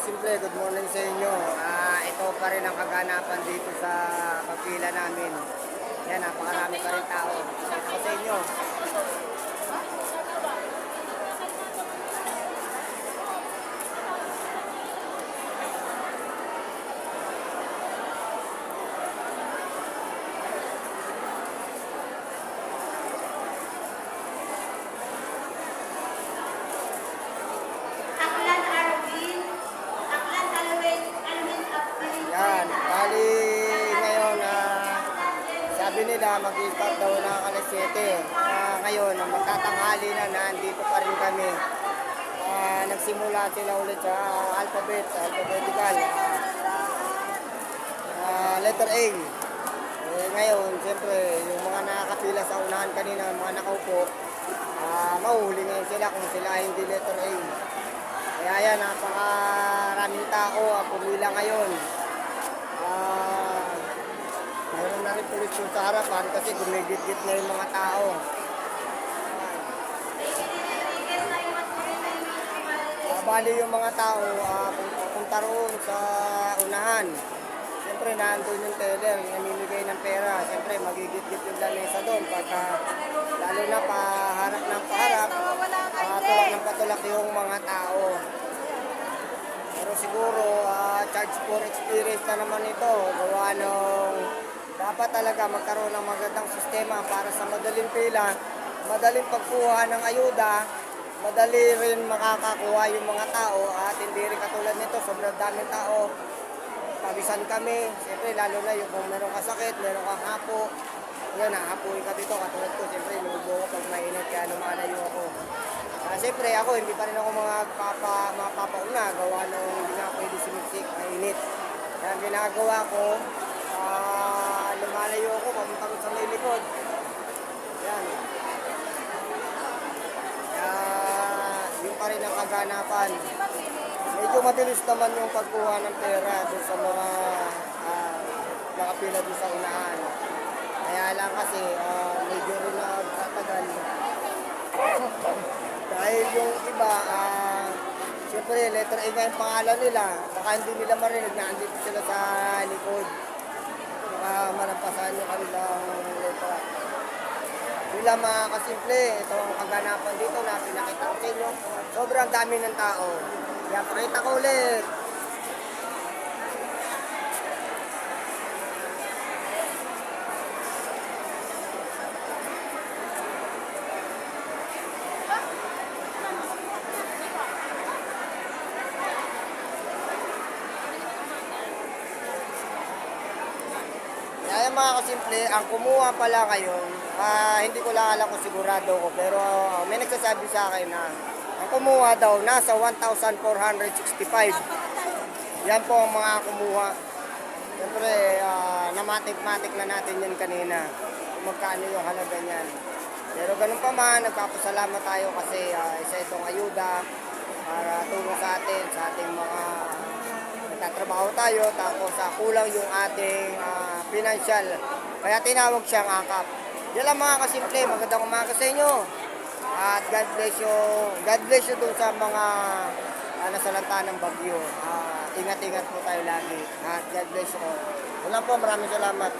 kasimple, good morning sa inyo. Ito pa rin ang kaganapan dito sa kapila namin. Yan, napakarami pa rin tao. Ito sa inyo. Aklan Arvin, Aklan Alwin of Yan, bali ngayon, sabi nila mag-start daw na alas 7. Ngayon, magtatanghali na, nandito pa rin kami. Nagsimula sila ulit sa alphabetical. Letter A. Ngayon, siyempre, yung mga nakakapila sa unahan kanina, mga nakaupo, mahuhuli ngayon sila kung sila ay hindi letter A. Kaya yan, napakaraming tao ang pumila ngayon. Mayroon na rin pulis yung sa harapan kasi gumigit-git na yung mga tao. Bali yung mga tao, pupunta roon sa unahan. Siyempre, nandun yung teller, namimigay ng pera. Siyempre, magigit-git yung lamesa doon. Pagka, lalo na paharap ng paharap, tulak ng patulak yung mga tao. Pero siguro, charge for experience na naman ito. Gawa nung dapat talaga magkaroon ng magandang sistema para sa madaling pila, madaling pagkuha ng ayuda, madali rin makakakuha yung mga tao at hindi rin katulad nito, sobrang daming tao. Pagisan kami, siyempre lalo na yung kung meron ka sakit, meron kang hapo, yan, hahapuin ka dito, katulad ko, siyempre inuubo ko pag mainit, kaya lumalayo ako. Siyempre ako, hindi pa rin ako mapapauna, gawa nung hindi nga pwede sumiksik, mainit. Kaya ang ginagawa ko, lumalayo ako, papunta ko sa may likod. Yan. Kaya, yun pa rin ang kaganapan. Medyo mabilis naman yung pagkuha ng pera doon sa mga nakapila doon sa unahan. Kaya lang kasi medyo rin nagtatagal. Dahil yung iba, siyempre letter A nga yung pangalan nila, baka hindi nila marinig na andito sila sa likod. Baka manampasan yung kanilang letra. Sila mga kasimple, ito ang kaganapan dito na pinakita ko sa inyo. Sobrang dami ng tao. Yan, pakita ko ulit. Kaya mga kasimple, ang kumuha pala ngayon, hindi ko lang alam kung sigurado ko, pero may nagsasabi sa akin na ang kumuha daw nasa 1,465. Yan po ang mga kumuha. Siyempre, namatik-matik na natin yan kanina kung magkano yung halaga niyan. Pero ganun pa man, nagpapasalamat tayo kasi isa itong ayuda para tulong sa ating mga nagtatrabaho tayo, tapos kulang yung ating financial. Kaya tinawag siyang AKAP. Yan lang mga kasimple, magandang umaga sa inyo. At God bless you dun sa mga nasalanta ng bagyo. Ingat-ingat po tayo lagi. At God bless you all. Wala po, maraming salamat.